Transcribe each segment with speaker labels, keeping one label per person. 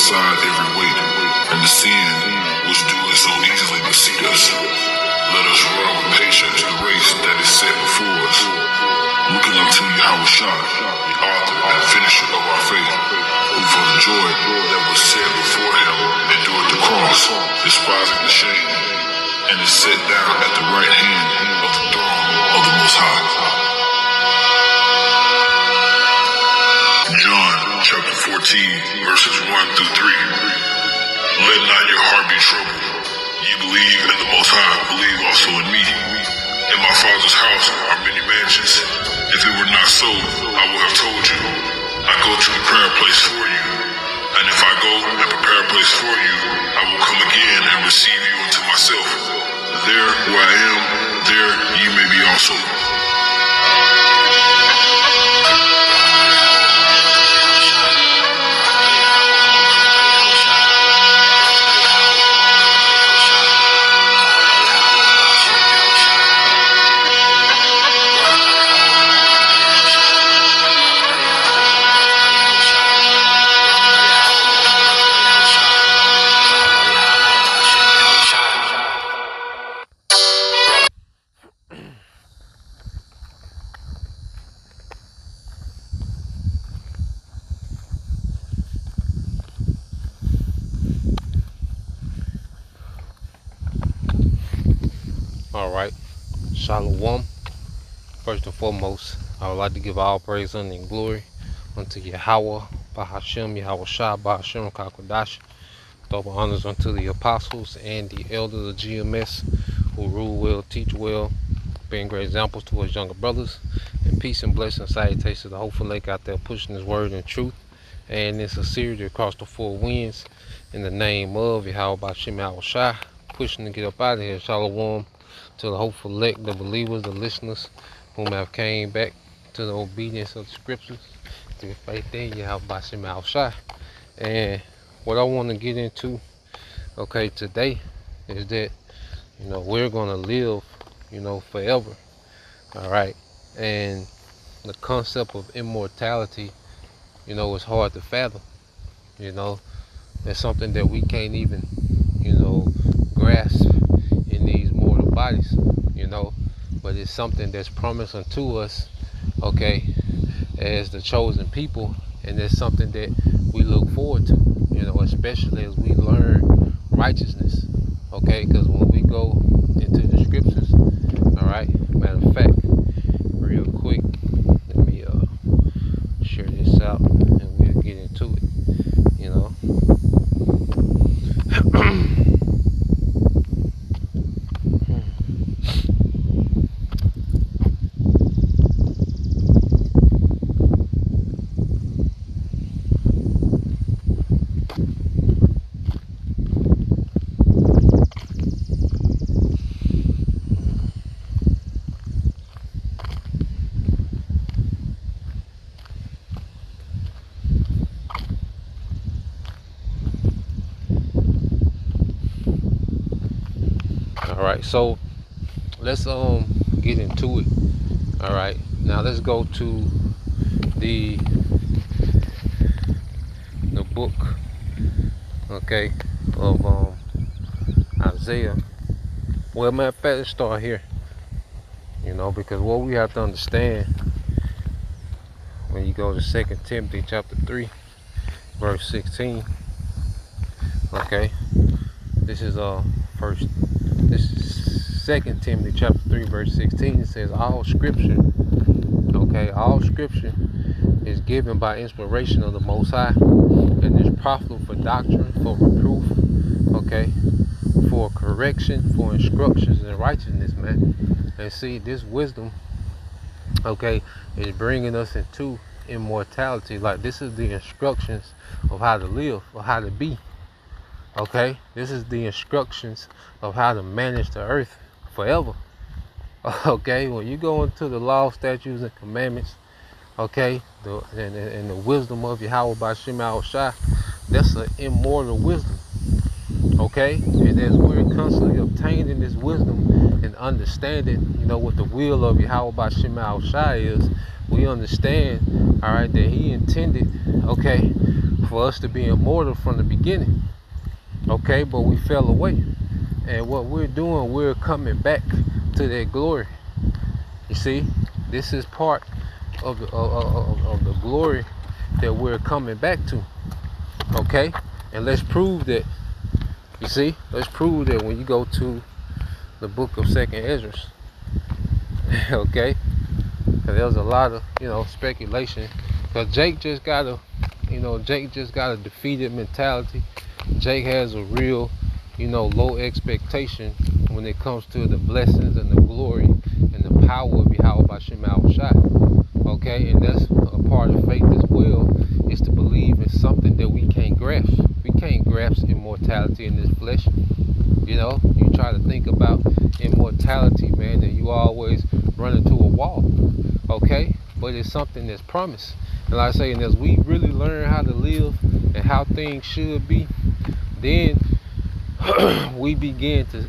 Speaker 1: aside every weight, and the sin which doeth so easily beseech us. Let us run with patience the race that is set before us, looking unto Yahushua, the author and finisher of our faith, who for the joy that was set before him endured the cross, despising the shame, and is set down at the right hand of the throne of the Most High. John chapter 14, verses 1 through 3. Let not your heart be troubled. Ye believe in the Most High, believe also in me. In my Father's house are many mansions. If it were not so, I would have told you. I go to prepare a place for you. And if I go and prepare a place for you, I will come again and receive you unto myself. There where I am, there ye may be also.
Speaker 2: Alright, Shalom. First and foremost, I would like to give all praise and glory unto Yahweh, Bahashem, Yahushua, Bahashem, Kakwadash. Double honors unto the apostles and the elders of GMS who rule well, teach well, being great examples to us younger brothers. And peace and blessing, salutations to the hopeful lake out there pushing his word and truth. And in sincerity across the four winds, in the name of Yahweh, Bahashem, Yahushua, pushing to get up out of here. Shalom to the hopeful elect, the believers, the listeners, whom have came back to the obedience of the scriptures, to the faith in Yahweh Bashim Al-Shai. And what I want to get into, okay, today is that, we're going to live, forever. All right. And the concept of immortality, is hard to fathom. It's something that we can't even, grasp in these mortal bodies, but it's something that's promised unto us, okay, as the chosen people, and it's something that we look forward to, especially as we learn righteousness, okay, because when we go into the scriptures, all right, matter of fact, real quick, let me share this out and we'll get into it, Alright, so let's get into it. Alright, now let's go to the book, okay, of Isaiah. Well, matter of fact, let's start here, because what we have to understand when you go to 2 Timothy chapter 3 verse 16, okay, this is 2 Timothy chapter 3 verse 16. It says all scripture is given by inspiration of the Most High, and is profitable for doctrine, for reproof, okay, for correction, for instructions in righteousness, man. And see, this wisdom, okay, is bringing us into immortality. Like, this is the instructions of how to live, or how to be. Okay, this is the instructions of how to manage the earth forever. Okay, when you go into the law, statutes, and commandments, okay, and the wisdom of Yahweh Bashim Al-Shai, that's an immortal wisdom. Okay, and as we're constantly obtaining this wisdom and understanding, what the will of Yahweh Bashim Al-Shai is, we understand, all right, that he intended, okay, for us to be immortal from the beginning. Okay, but we fell away. And what we're doing, we're coming back to that glory. You see, this is part of the glory that we're coming back to. Okay, and let's prove that. You see, let's prove that when you go to the book of 2nd Ezra. Okay, because there was a lot of speculation. Because Jake just got a defeated mentality. Jake has a real low expectation when it comes to the blessings and the glory and the power of Yahweh Bashim Yahushua. Okay, and that's a part of faith as well, is to believe in something that we can't grasp. We can't grasp immortality in this flesh. You try to think about immortality, man, and you always run into a wall. Okay, but it's something that's promised. And like I say, and as we really learn how to live and how things should be, then we begin to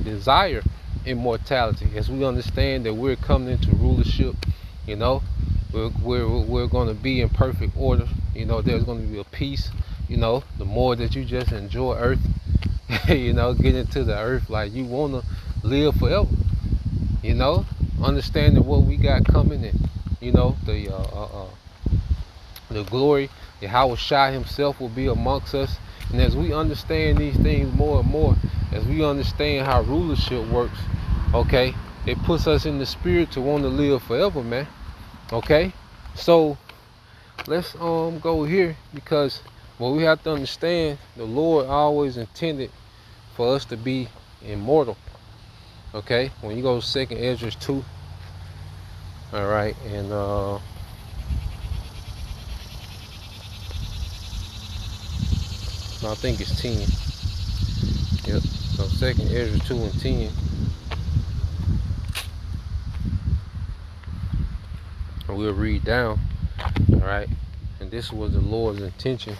Speaker 2: desire immortality, as we understand that we're coming into rulership. We're going to be in perfect order. There's going to be a peace. The more that you just enjoy earth, get into the earth like you want to live forever. Understanding what we got coming, and the glory, Yahweh Shai himself will be amongst us. And as we understand these things more and more, as we understand how rulership works, okay, it puts us in the spirit to want to live forever, man. Okay, so let's go here, because what we have to understand, the Lord always intended for us to be immortal. Okay, when you go to 2nd Ezra 2, all right, and I think it's 10. Yep. So 2nd Ezra 2 and 10. And we'll read down. Alright. And this was the Lord's intention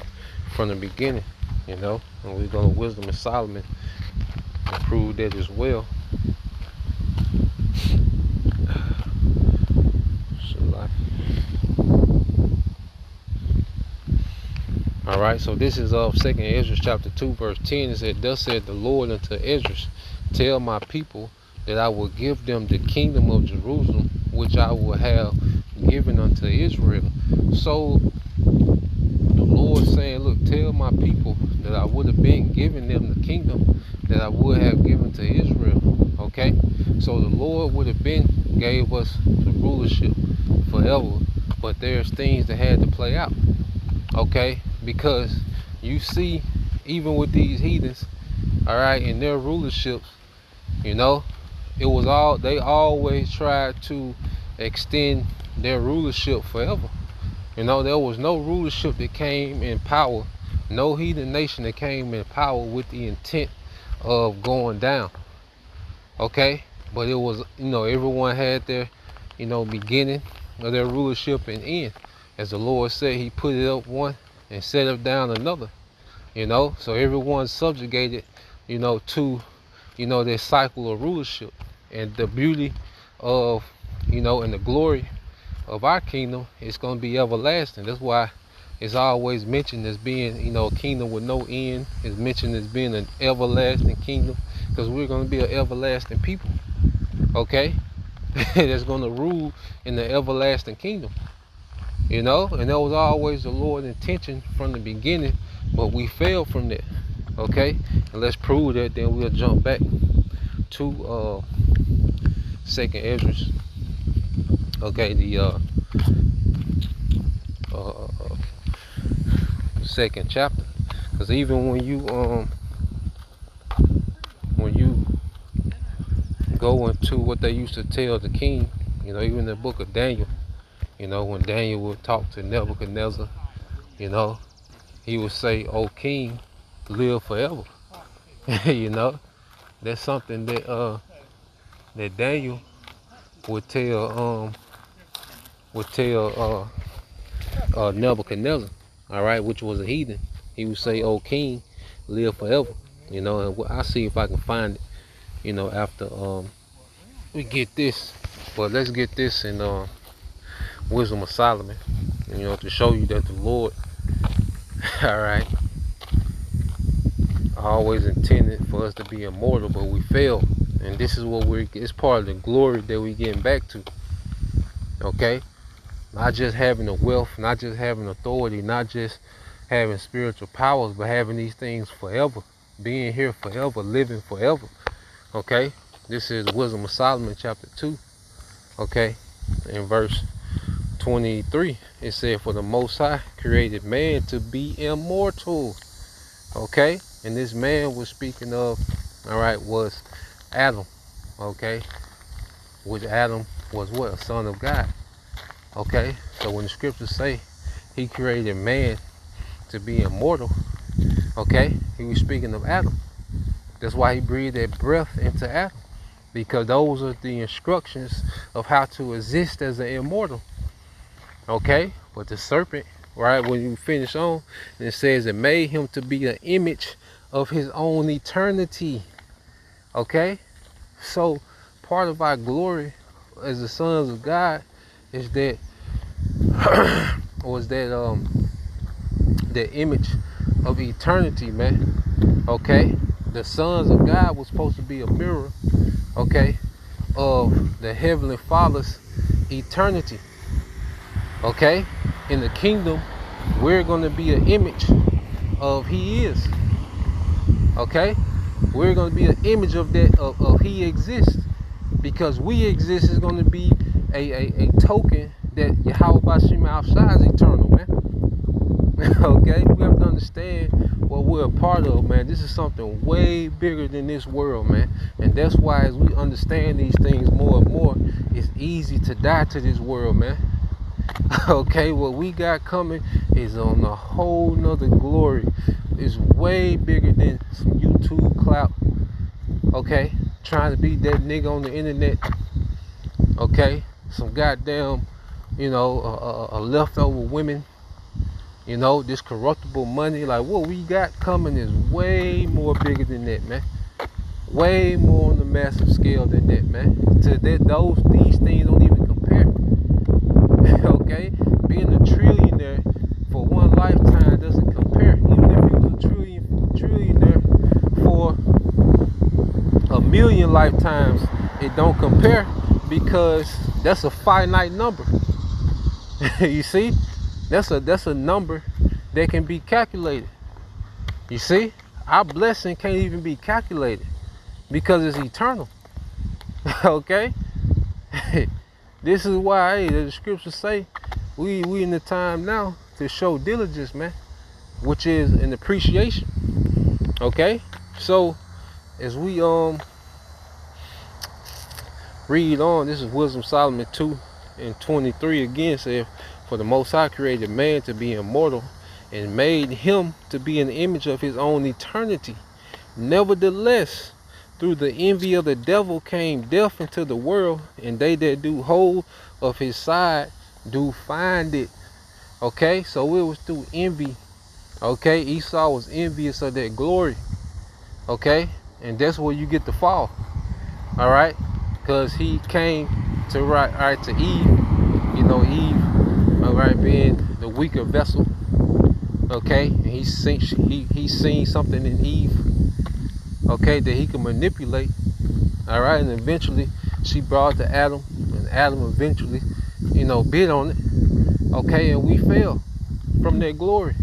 Speaker 2: from the beginning. And we go to Wisdom of Solomon and prove that as well. Alright, so this is of 2nd Ezra chapter 2 verse 10. It said, "Thus said the Lord unto Ezra, tell my people that I will give them the kingdom of Jerusalem, which I will have given unto Israel." So the Lord saying, look, tell my people that I would have been giving them the kingdom that I would have given to Israel. Okay, so the Lord would have been gave us the rulership forever, but there's things that had to play out. Okay, because you see, even with these heathens, all right, in their rulerships, it was they always tried to extend their rulership forever. There was no rulership that came in power, no heathen nation that came in power with the intent of going down. Okay, but it was, everyone had their, beginning of their rulership and end. As the Lord said, he put it up one and set it down another. So everyone's subjugated, to, their cycle of rulership. And the beauty of, and the glory of our kingdom is going to be everlasting. That's why it's always mentioned as being, a kingdom with no end. It's mentioned as being an everlasting kingdom, because we're going to be an everlasting people. Okay? That's going to rule in the everlasting kingdom. And that was always the Lord's intention from the beginning, but we failed from that. Okay, and let's prove that. Then we'll jump back to 2nd Ezra. Okay, the second chapter. Because even when you go into what they used to tell the king, even in the book of Daniel. When Daniel would talk to Nebuchadnezzar, he would say, "O king, live forever." That's something that that Daniel would tell Nebuchadnezzar, all right, which was a heathen. He would say, "O king, live forever." And I'll see if I can find it, after we get this. But let's get this in Wisdom of Solomon, to show you that the Lord All right. I always intended for us to be immortal, but we failed. And this is what it's part of the glory that we getting back to. Okay? Not just having the wealth, not just having authority, not just having spiritual powers, but having these things forever. Being here forever, living forever. Okay? This is Wisdom of Solomon chapter 2. Okay? In verse 23, it said, for the Most High created man to be immortal. Okay? And this man was speaking of, all right, was Adam. Okay? Which Adam was what? A son of God. Okay? So when the scriptures say he created man to be immortal, okay, he was speaking of Adam. That's why he breathed that breath into Adam. Because those are the instructions of how to exist as an immortal. Okay? But the serpent, right, when you finish on, it says it made him to be an image of his own eternity. Okay? So part of our glory as the sons of God is that the image of eternity, man. Okay? The sons of God was supposed to be a mirror, okay, of the Heavenly Father's eternity. Okay? In the kingdom, we're going to be an image of He is. Okay? We're going to be an image of that, of He exists. Because we exist is going to be a token that Yahweh Bashim outside is eternal, man. Okay? We have to understand what we're a part of, man. This is something way bigger than this world, man. And that's why as we understand these things more and more, it's easy to die to this world, man. Okay, what we got coming is on a whole nother glory. It's way bigger than some YouTube clout. Okay, trying to be that nigga on the internet. Okay, some goddamn, a leftover women. This corruptible money. Like what we got coming is way more bigger than that, man. Way more on the massive scale than that, man. To that, these things don't even compare. Okay, being a trillionaire for one lifetime doesn't compare. Even if you was a trillionaire for a million lifetimes, it don't compare because that's a finite number. You see, that's a number that can be calculated. You see, our blessing can't even be calculated because it's eternal. Okay. This is why the scriptures say we in the time now to show diligence, man, which is an appreciation. Okay, so as we read on, this is Wisdom Solomon 2:23 again, says, for the Most High created man to be immortal and made him to be an image of his own eternity. Nevertheless, through the envy of the devil came death into the world, and they that do hold of his side do find it. Okay, so it was through envy. Okay, Esau was envious of that glory. Okay, and that's where you get the fall. All right, because he came to to Eve. Eve, all right, being the weaker vessel. Okay, and he seen something in Eve. Okay, that he could manipulate. All right, and eventually she brought to Adam, and Adam eventually, bid on it. Okay, and we fell from that glory.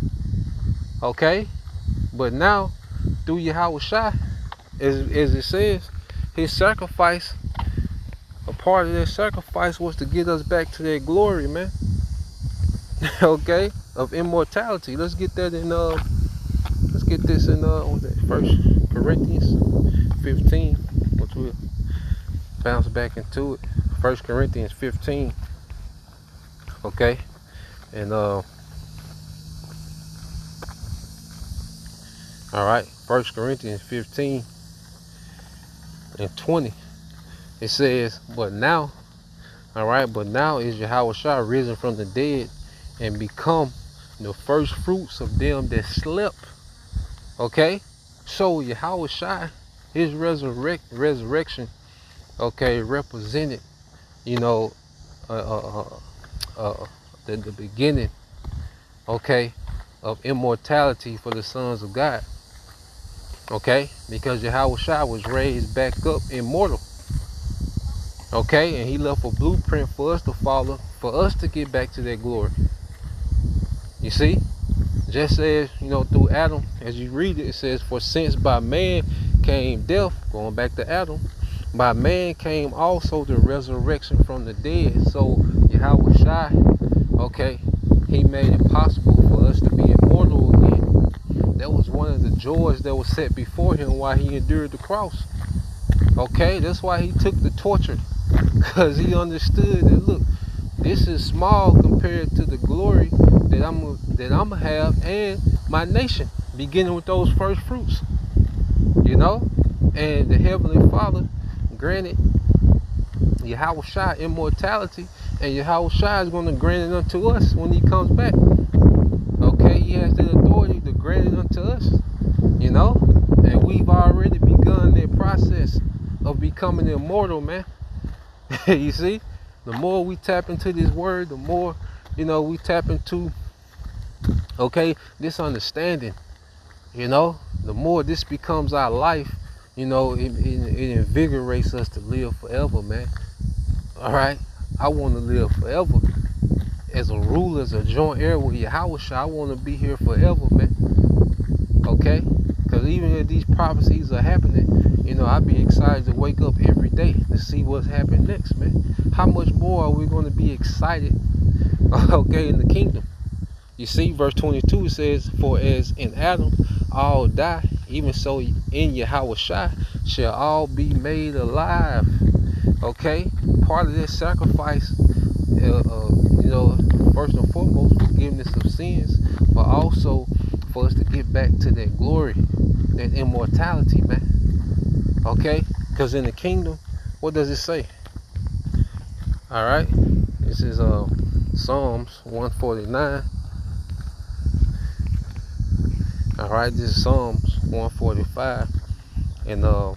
Speaker 2: Okay, but now through Yahweh Shai, as it says, his sacrifice, a part of that sacrifice was to get us back to that glory, man. Okay, of immortality. Let's get that in let's get this in what's that, 1 Corinthians 15, which we'll bounce back into it. 1 Corinthians 15. Okay, and all right, 1 Corinthians 15 and 20. It says, but now is Yahweh Shai risen from the dead and become the first fruits of them that slept. Okay, so Yahweh Shai, his resurrection, okay, represented, the beginning, okay, of immortality for the sons of God. Okay, because Yahushua was raised back up immortal. Okay, and he left a blueprint for us to follow, for us to get back to that glory. You see, just as, through Adam, as you read it, it says, for since by man came death, going back to Adam, by man came also the resurrection from the dead. So Yahushua, okay, he made it possible for us to be immortal again. That was one of the joys that was set before him while he endured the cross. Okay, that's why he took the torture, because he understood that, look, this is small compared to the glory that I'm gonna have and my nation, beginning with those first fruits. And the Heavenly Father granted Yahushua immortality, and Yahushua is going to grant it unto us when he comes back. Okay, he has the authority to grant it unto us, and we've already begun that process of becoming immortal, man. You see, the more we tap into this word, the more, we tap into, this understanding, the more this becomes our life, it invigorates us to live forever, man. All right, I want to live forever as a ruler, as a joint heir with Yahushua. I want to be here forever, man. Okay, because even if these prophecies are happening, I'd be excited to wake up every day to see what's happening next, man. How much more are we going to be excited, in the kingdom? You see, verse 22 says, for as in Adam all die, even so in Yahushua shall all be made alive. Okay, part of this sacrifice, first and foremost, forgiveness of sins, but also for us to get back to that glory, that immortality, man. Okay, because in the kingdom, what does it say? All right, this is Psalms 149. All right, this is Psalms 145, and matter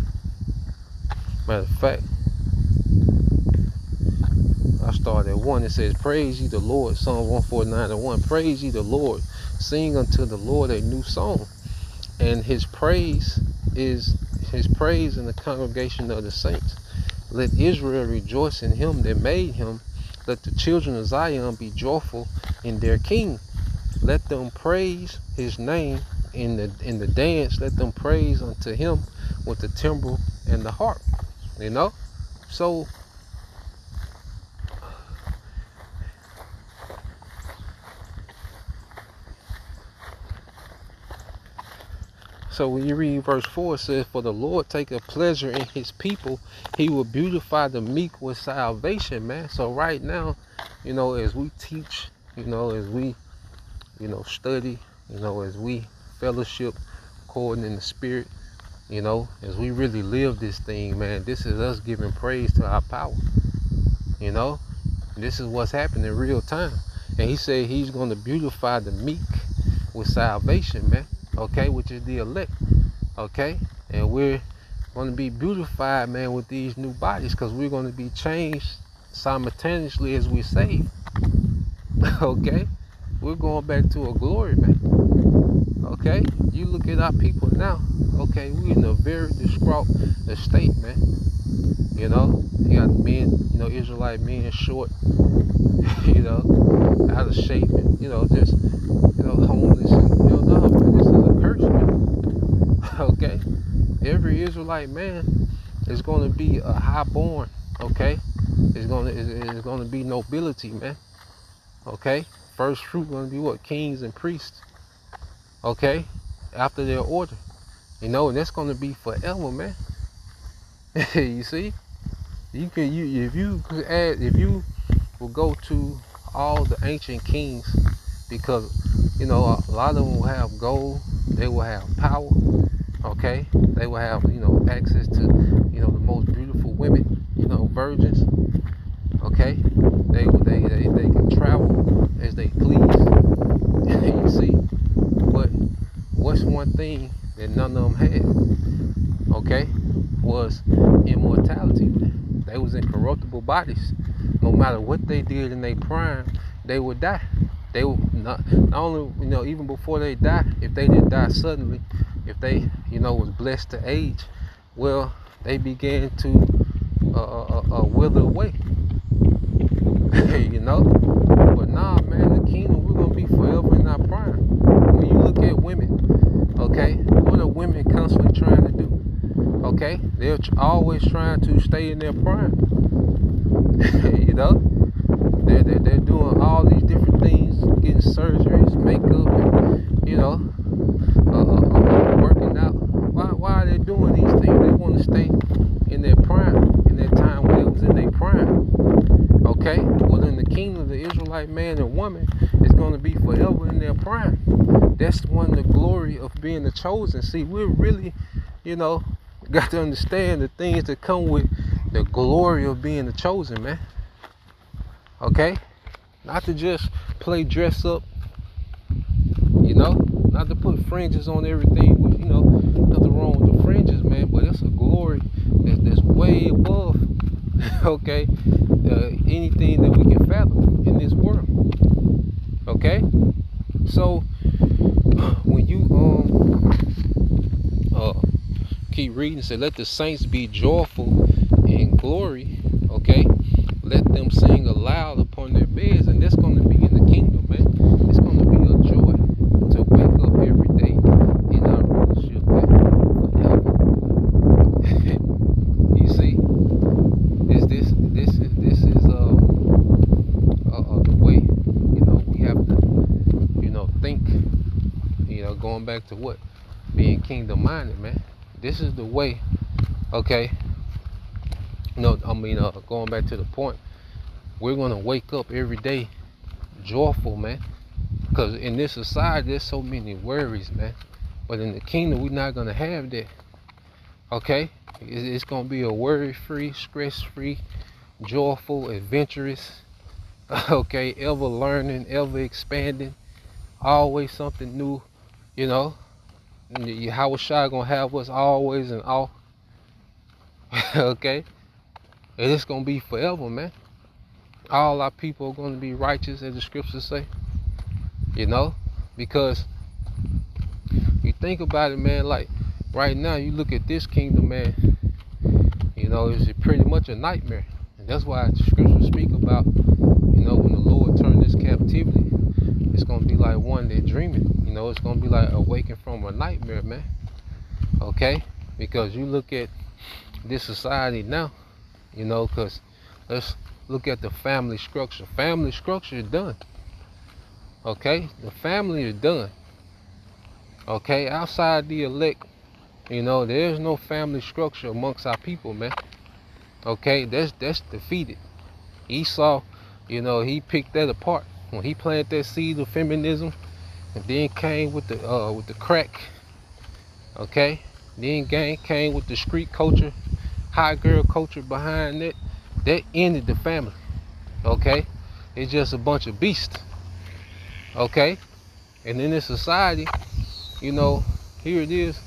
Speaker 2: of fact, I started at 1. It says, praise ye the Lord. Psalm 149 and 1. Praise ye the Lord. Sing unto the Lord a new song. And his praise is his praise in the congregation of the saints. Let Israel rejoice in him that made him. Let the children of Zion be joyful in their king. Let them praise his name in the dance. Let them praise unto him with the timbrel and the harp. So when you read verse 4, it says, for the Lord taketh pleasure in his people. He will beautify the meek with salvation, man. So right now, as we teach, as we, study, as we fellowship according in the spirit, as we really live this thing, man, this is us giving praise to our power. This is what's happening in real time. And he said he's going to beautify the meek with salvation, man. Okay, which is the elect. Okay, and we're going to be beautified, man, with these new bodies, because we're going to be changed simultaneously as we save. Okay, we're going back to a glory, man. Okay, you look at our people now. Okay, we're in a very distraught state, man. You got men, Israelite men short, out of shape, and just homeless, and no, man, this is a curse, man. Okay, every Israelite man is going to be a highborn. Okay, it's going to be nobility, man. Okay, first fruit going to be what? Kings and priests. Okay, after their order, and that's going to be forever, man. You see, if you will go to all the ancient kings, because a lot of them will have gold, they will have power. Okay, they will have access to the most beautiful women, virgins. Okay, they can travel as they please. You see, but what's one thing that none of them had? Okay, was immortality. They was incorruptible bodies. No matter what they did in their prime, they would die. They will not only, even before they die, if they didn't die suddenly, if they, was blessed to age, well, they began to wither away. But nah, man, the kingdom, we're gonna be forever in our prime. When you look at women, okay, what are women constantly trying to do? Okay, they're always trying to stay in their prime. They're doing all these different things, getting surgeries, makeup, and working out. Why are they doing these things? They want to stay in their prime, in their time when they was in their prime. Okay, well, in the kingdom, the Israelite man and woman is going to be forever in their prime. That's one of the glory of being the chosen. See, we're really, got to understand the things that come with the glory of being the chosen, man. Okay, not to just play dress up, not to put fringes on everything. Nothing wrong with the fringes, man, but it's a glory that's way above, okay, anything that we can fathom in this world. Okay, so when you keep reading, say, let the saints be joyful in glory. Okay, let them sing aloud upon their beds, and that's going to be in the kingdom, man. It's going to be a joy to wake up every day in our rulership, man, forever. You see, this is the way, we have to, think, going back to what? Being kingdom minded, man. This is the way, okay? Going back to the point, we're going to wake up every day joyful, man. Because in this society, there's so many worries, man. But in the kingdom, we're not going to have that. Okay? It's going to be a worry-free, stress-free, joyful, adventurous, okay, ever learning, ever expanding, always something new, Yahweh Shai gonna have us always and all. Okay? And it's gonna be forever, man. All our people are gonna be righteous, as the scriptures say. Because you think about it, man, like right now you look at this kingdom, man, it's pretty much a nightmare. And that's why the scriptures speak about, when the Lord turned this captivity, it's gonna be like one that's dreaming. It's gonna be like awaking from a nightmare, man. Okay? Because you look at this society now, because let's look at the family structure. Family structure is done. Okay? The family is done. Okay? Outside the elect, there's no family structure amongst our people, man. Okay? That's defeated. Esau, he picked that apart when he planted that seed of feminism, and then came with the crack. Okay? Then came with the street culture, hot girl culture behind it. That ended the family. Okay? It's just a bunch of beasts. Okay? And in this society, here it is.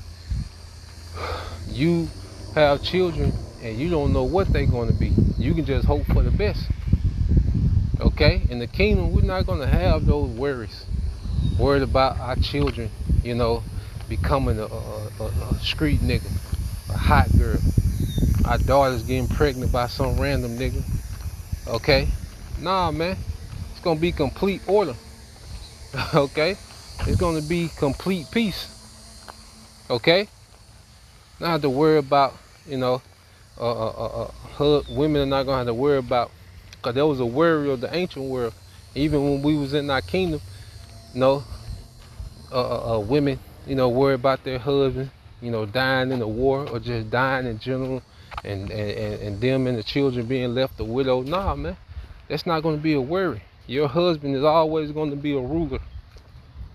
Speaker 2: You have children and you don't know what they're going to be. You can just hope for the best. Okay? In the kingdom, we're not going to have those worries. Worried about our children, becoming a street nigga, a hot girl. Our daughter's getting pregnant by some random nigga. Okay? Nah, man. It's going to be complete order. Okay? It's going to be complete peace. Okay? Not have to worry about, women are not going to have to worry about, because there was a worry of the ancient world. Even when we was in our kingdom, women, worry about their husband, dying in the war or just dying in general, and them and the children being left a widow. Nah, man, that's not going to be a worry. Your husband is always going to be a ruler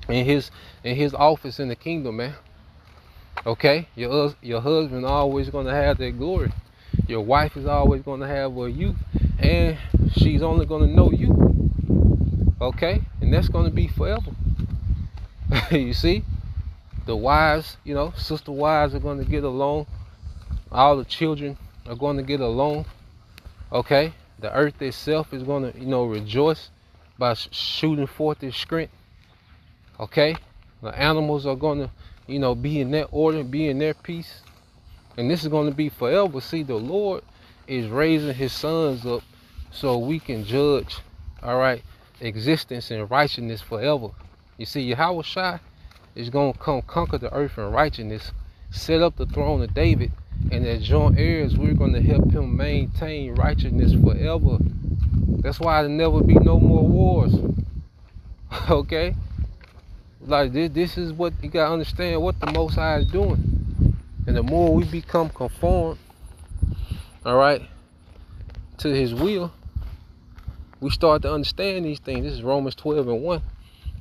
Speaker 2: in his office in the kingdom, man. Okay, your husband always going to have that glory. Your wife is always going to have a you, and she's only going to know you. Okay, and that's going to be forever. You see, the wives, sister wives are going to get along. All the children are going to get along. Okay, the earth itself is going to, rejoice. by shooting forth his strength. Okay? The animals are going to, be in that order, be in their peace. And this is going to be forever. See, the Lord is raising his sons up so we can judge, all right, existence and righteousness forever. You see, Yahweh Shai is going to come conquer the earth in righteousness, set up the throne of David, and as joint heirs, we're going to help him maintain righteousness forever. That's why there'll never be no more wars. Okay? Like this is what you got to understand, what the Most High is doing. And the more we become conformed, all right, to his will, we start to understand these things. This is Romans 12:1.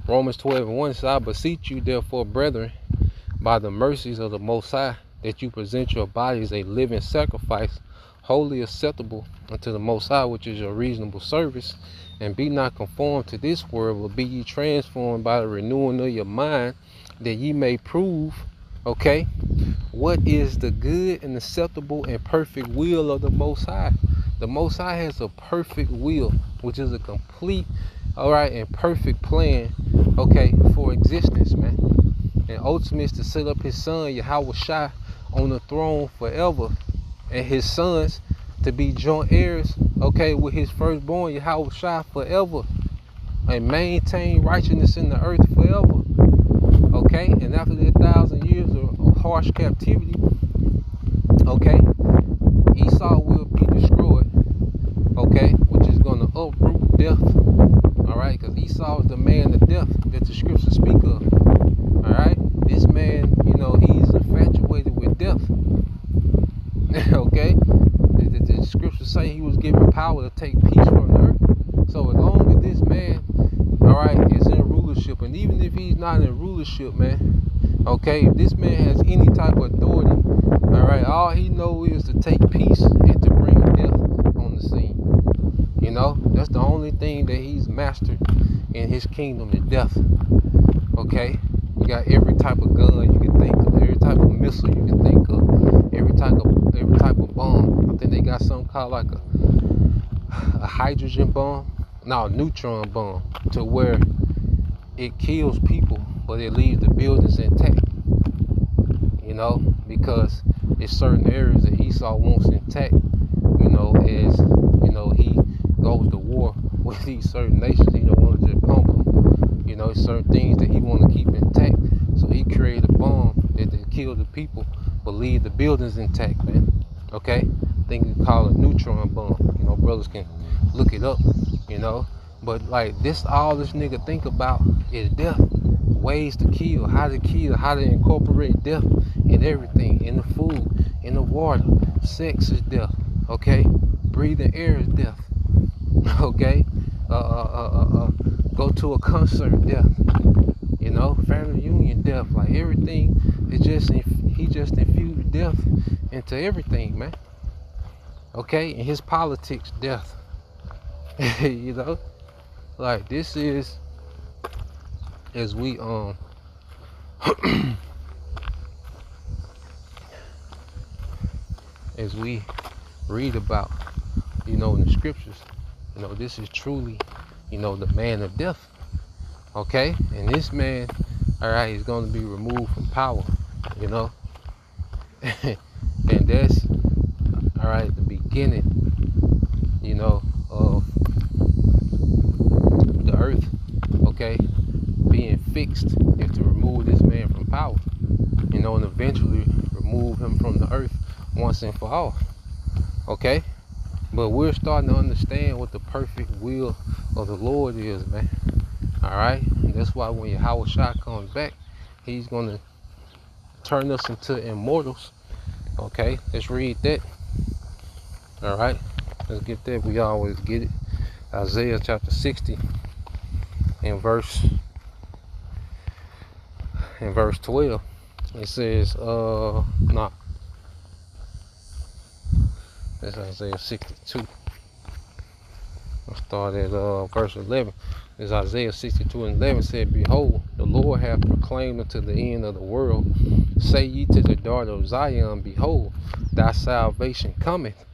Speaker 2: Romans 12:1 says, I beseech you, therefore, brethren, by the mercies of the Most High, that you present your bodies a living sacrifice, wholly acceptable unto the Most High, which is your reasonable service. And be not conformed to this world, but be ye transformed by the renewing of your mind, that ye may prove, okay, what is the good and acceptable and perfect will of the Most High. The Most High has a perfect will, which is a complete, all right, and perfect plan, okay, for existence, man. And ultimately is to set up his son, Yahweh Shai, on the throne forever, and his sons to be joint heirs, okay, with his firstborn, Yahweh Shai, forever, and maintain righteousness in the earth forever, okay. And after the 1,000 years of harsh captivity, okay, Esau will be destroyed, okay, which is going to uproot death, all right, because Esau is the man of death that the scriptures speak of, all right. This man, he's infatuated with death. Okay, the scriptures say he was given power to take peace from the earth. So as long as this man, all right, is in rulership, and even if he's not in rulership, man, okay, if this man has any type of authority, all right, all he knows is to take peace and to bring death on the scene. That's the only thing that he's mastered in his kingdom is death. Okay, you got every type of gun you can think of, every type of missile you can think of, every type of bomb. I think they got something called like a hydrogen bomb, no, a neutron bomb, to where it kills people, but it leaves the buildings intact. Because it's certain areas that Esau wants intact. As he goes to war with these certain nations, he don't want to just pump them. Certain things that he want to keep intact. So he created a bomb that kill the people, but leave the buildings intact, man. Okay? I think we call it a neutron bomb. Brothers can look it up, But like this, all this nigga think about is death. Ways to kill, how to incorporate death in everything, in the food, in the water. Sex is death, okay? Breathing air is death, okay? Go to a concert, death. Family reunion, death. Like everything, he just infused death into everything, man. Okay, and his politics, death. Like this is, as we as we read about, in the scriptures, this is truly, the man of death. Okay, and this man, all right, is going to be removed from power, and that's, all right, the beginning, of the earth, okay, being fixed is to remove this man from power, and eventually remove him from the earth once and for all, okay. But we're starting to understand what the perfect will of the Lord is, man. All right, and that's why when Yahweh Shai comes back, he's going to turn us into immortals. Okay, let's read that. All right, let's get that. We always get it. Isaiah chapter 60 and verse 12. It says, that's Isaiah 62. I'll start at verse 11. As Isaiah 62 and 11 said, Behold, the Lord hath proclaimed unto the end of the world. Say ye to the daughter of Zion, Behold, thy salvation cometh.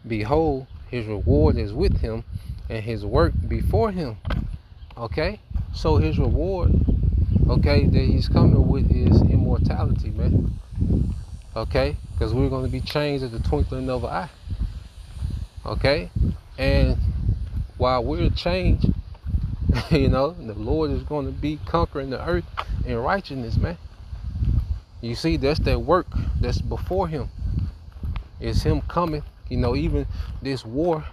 Speaker 2: Behold, his reward is with him, and his work before him. Okay? So his reward, okay, that he's coming with is immortality, man. Okay? Because we're going to be changed at the twinkling of an eye. Okay? And while we're changed, the Lord is going to be conquering the earth in righteousness, man. You see, that's that work that's before him. It's him coming, even this war,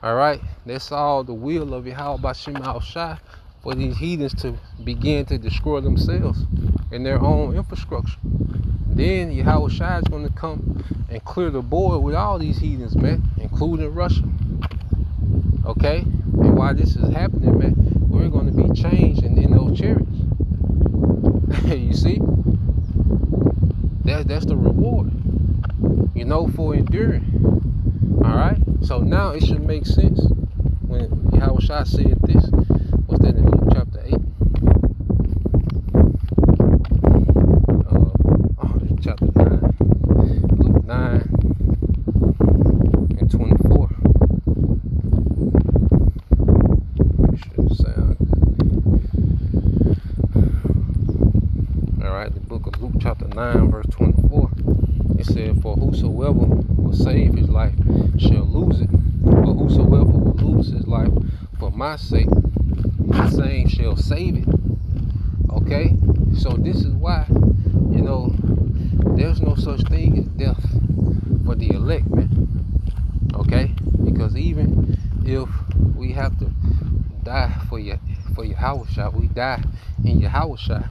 Speaker 2: all right? That's all the will of Yahweh Bashim Al-Shai for these heathens to begin to destroy themselves and their own infrastructure. Then Yahweh Shai is going to come and clear the board with all these heathens, man, including Russia. Okay? And while this is happening, man, we're going to be changed in those chariots. You see? That's the reward, for enduring. Alright? So now it should make sense when Yahweh Shai said this. What's that in Luke chapter 8? Chapter 9. Luke 9 and 24. Should sound good. Alright, the book of Luke chapter 9 verse 24. It said, "For whosoever will save his life shall lose it. But whosoever will lose his life for my sake, the same shall save it." Okay? So this is why, there's no such thing as death for the elect, man. Okay? Because even if we have to die for Yahweh Shai, we die in Yahweh Shai.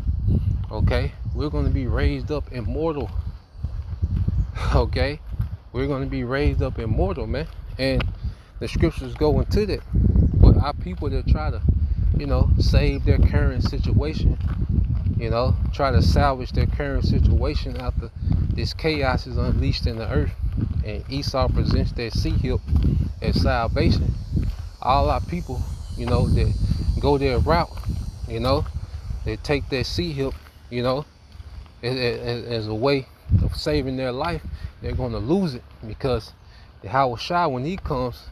Speaker 2: Okay? We're going to be raised up immortal. Okay? We're going to be raised up immortal, man. And the scriptures go into that. But our people that try to, save their current situation, try to salvage their current situation after this chaos is unleashed in the earth, and Esau presents that sea hip as salvation. All our people, that go their route, they take that sea hip, as a way of saving their life, they're going to lose it, because the Yahweh Shai, when he comes,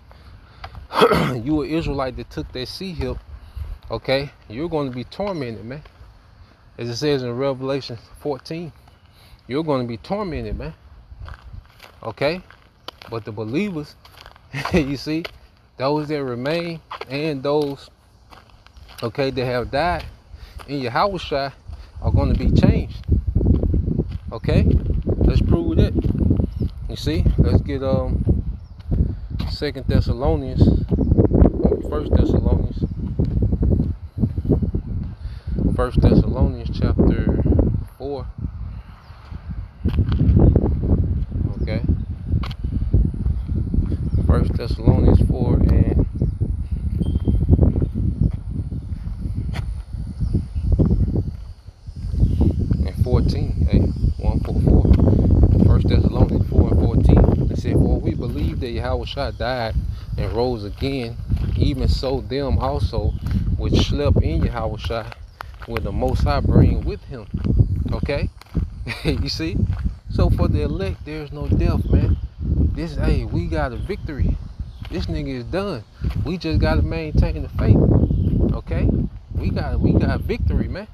Speaker 2: you an Israelite that took that sea hip, okay, you're going to be tormented, man. As it says in Revelation 14, you're going to be tormented, man. Okay? But the believers, you see, those that remain and those, okay, that have died in Yahweh Shai are going to be changed. Okay? Let's prove that. You see? Let's get 2 Thessalonians, 1 Thessalonians. 1 Thessalonians chapter 4. Okay. 1 Thessalonians 4 and 14. Hey, 144. 1 Thessalonians 4 and 14. It said, "For we believe that Yahweh Shai died and rose again, even so them also which slept in Yahweh Shai will the Most High bring with him." Okay? You see? So for the elect, there's no death, man. We got a victory. This nigga is done. We just gotta maintain the faith. Okay? We got victory, man.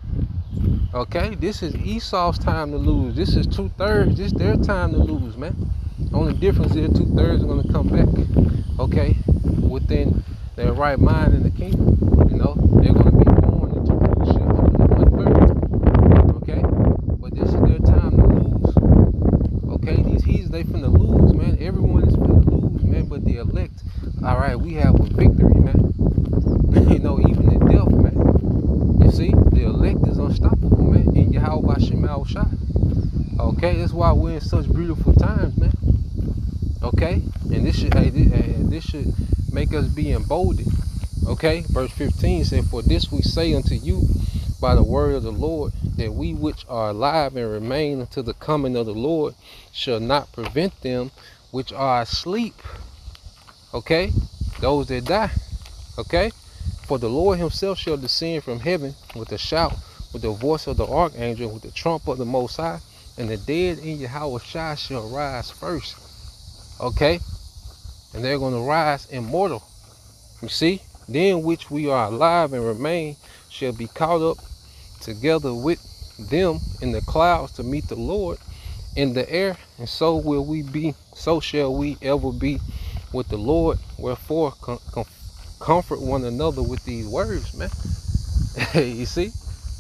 Speaker 2: Okay? This is Esau's time to lose. This is 2/3. This is their time to lose, man. Only difference is 2/3 are gonna come back. Okay? Within their right mind in the kingdom. They're gonna be born into rulership of the 1/3. Okay? But this is their time to lose. Okay? These heathens, they finna lose, man. Everyone is finna lose, man. But the elect, alright, we have a victory, man. Even in death, man. You see, the elect is unstoppable, man. In Yahweh Bashim Al-Shai. Okay? That's why we're in such beautiful times, man. Okay? And this should make us be emboldened. Okay? Verse 15 said, "For this we say unto you by the word of the Lord, that we which are alive and remain until the coming of the Lord shall not prevent them which are asleep." Okay? Those that die. Okay? "For the Lord himself shall descend from heaven with a shout, with the voice of the archangel, with the trump of the Most High, and the dead in Yahweh Shai shall rise first." Okay? And they're going to rise immortal. You see? then which we are alive and remain shall be caught up together with them in the clouds to meet the Lord in the air, and so will we be, so shall we ever be with the Lord. Wherefore comfort one another with these words, man. You see,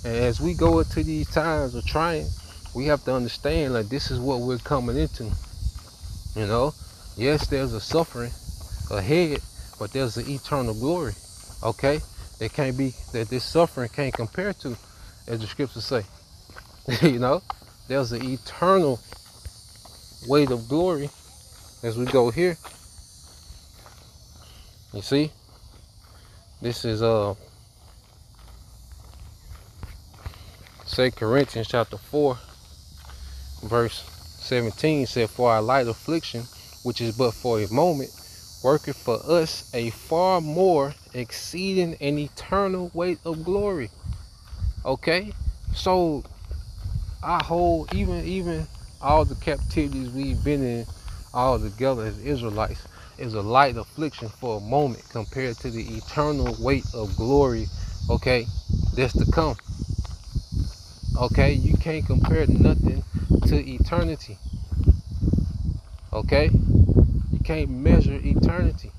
Speaker 2: and as we go into these times of trying, we have to understand, like, this is what we're coming into. You know, yes, there's a suffering ahead, but there's an eternal glory. Okay, it can't be that this suffering can't compare to, as the scriptures say. You know, there's an eternal weight of glory as we go here. You see, this is 2 Corinthians chapter 4 verse 17 said, for our light affliction, which is but for a moment, worketh for us a far more exceeding and eternal weight of glory. Okay, so I hold, even all the captivities we've been in all together as Israelites, is a light affliction for a moment compared to the eternal weight of glory, okay, that's to come. Okay, you can't compare nothing to eternity. Okay, you can't measure eternity.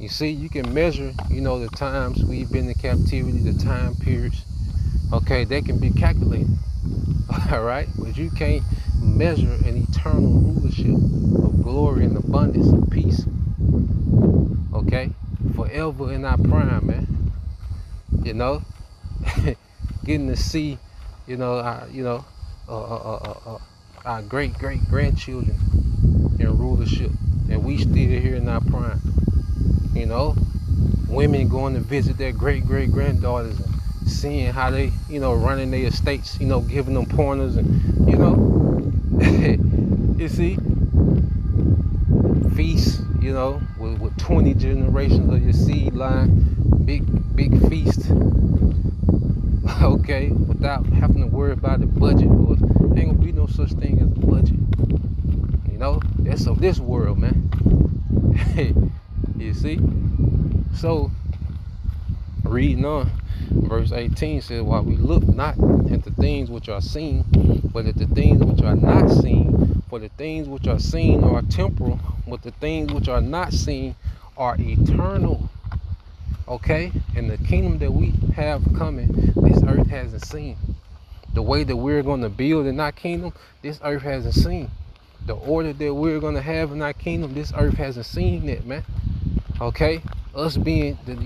Speaker 2: You see, you can measure, you know, the times we've been in captivity, the time periods. Okay, they can be calculated. All right, but you can't measure an eternal rulership of glory and abundance and peace. Okay, forever in our prime, man. You know, getting to see, you know, our great grandchildren in rulership, and we still here in our prime. You know, women going to visit their great granddaughters and seeing how they, you know, running their estates, you know, giving them pointers, and, you know, you see, feasts, you know, with 20 generations of your seed line, big feast. Okay, without having to worry about the budget, or ain't gonna be no such thing as a budget. You know, that's of this world, man. You see? So, reading on, verse 18 says, while we look not at the things which are seen, but at the things which are not seen. For the things which are seen are temporal, but the things which are not seen are eternal. Okay? And the kingdom that we have coming, this earth hasn't seen. The way that we're going to build in our kingdom, this earth hasn't seen. The order that we're going to have in our kingdom, this earth hasn't seen it, man. Okay? Us being, the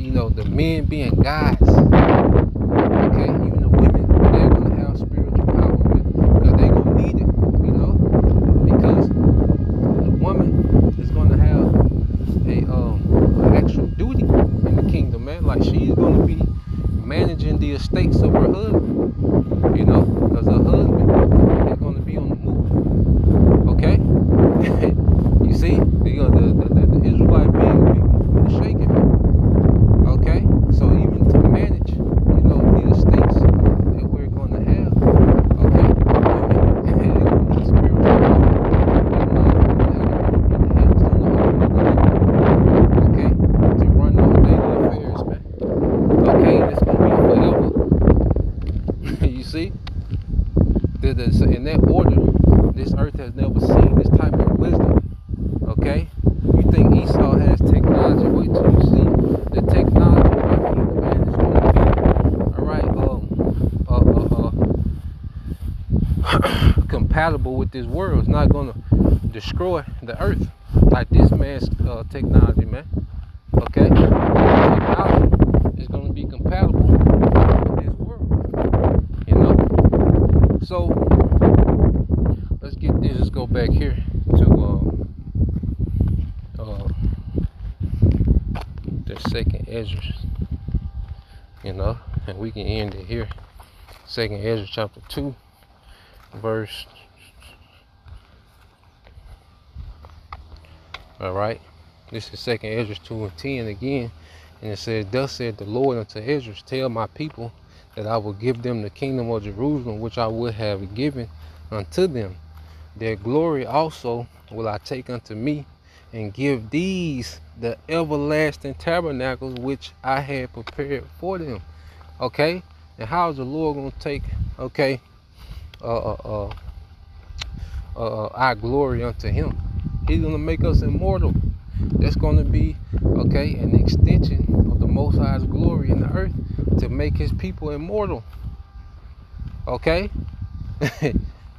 Speaker 2: men being gods. Okay? Even the women, they're going to have spiritual power, man. Because they're going to need it, you know? Because the woman is going to have an actual duty in the kingdom, man. Like, she's going to be managing the estates of her husband, you know? Because her husband is going to be on the move. Okay? You see? The Israelite men will be moving and shaking. Okay? So even to manage, the estates that we're going to have, okay, they're going to need spiritual power. Okay? To run those daily affairs, man. Okay? It's going to be forever. You see? In that order, this earth has never seen this type of wisdom. Okay? You think Esau has technology? Wait till you see the technology that the man is going to be. Alright, compatible with this world. It's not going to destroy the earth like this man's technology, man. Okay? Technology is going to be compatible with this world. You know? So, let's get this. Let's go back here to the second Ezra, and we can end it here. Second Ezra chapter 2, verse. All right, this is second Ezra 2 and 10 again, and it says, "Thus said the Lord unto Ezra, tell my people that I will give them the kingdom of Jerusalem, which I would have given unto them. Their glory also will I take unto me, and give these the everlasting tabernacles which I had prepared for them. Okay? And how is the Lord gonna take, okay, our glory unto him? He's gonna make us immortal. That's gonna be, okay, an extension of the Most High's glory in the earth to make his people immortal. Okay?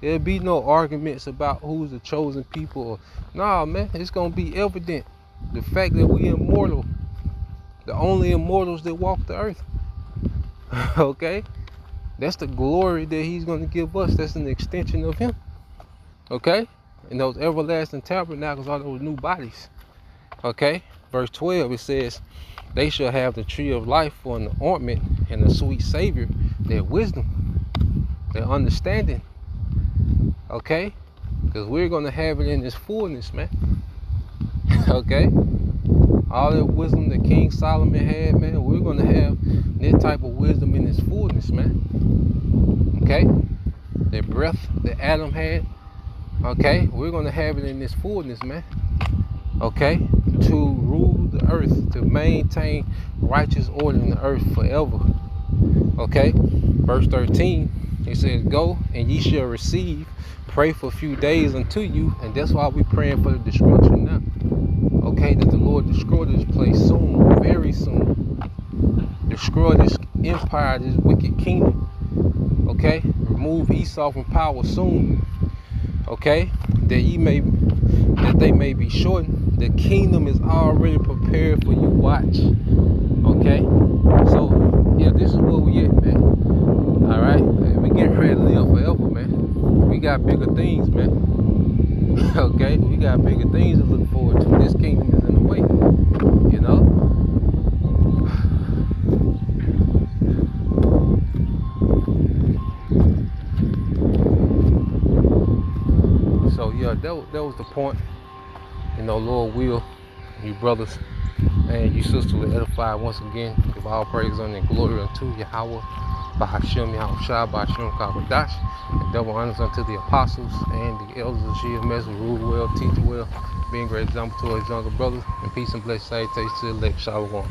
Speaker 2: There'll be no arguments about who's the chosen people. Nah, man, it's gonna be evident. The fact that we immortal, the only immortals that walk the earth. Okay? That's the glory that he's gonna give us. That's an extension of him. Okay? And those everlasting tabernacles are those new bodies. Okay? Verse 12, it says, they shall have the tree of life for an ointment and a sweet savior, their wisdom, their understanding. Okay? Because we're going to have it in its fullness, man. Okay? All that wisdom that King Solomon had, man, we're going to have that type of wisdom in its fullness, man. Okay? That breath that Adam had, okay, we're going to have it in its fullness, man. Okay? To rule the earth, to maintain righteous order in the earth forever. Okay? Verse 13, it says, go and ye shall receive, pray for a few days unto you, and that's why we're praying for the destruction now. Okay, that the Lord destroy this place soon, very soon. Destroy this empire, this wicked kingdom. Okay, remove Esau from power soon. Okay, that they may be shortened. The kingdom is already prepared for you. Watch. Okay, so yeah, this is where we at, man. All right, we getting ready to live forever, man. We got bigger things, man. Okay, we got bigger things to look forward to. This kingdom is in the way, you know. So yeah, that was the point. You know, Lord will, you brothers and you sisters will edify once again. Give all praise and glory unto Yahweh, Bahashem, Yahushua, Bahashem, Kakwadash, and double honors unto the apostles and the elders of GMS who rule well, teach well, being great example to his younger brothers, and peace and blessed salutations to the elect. Shalom.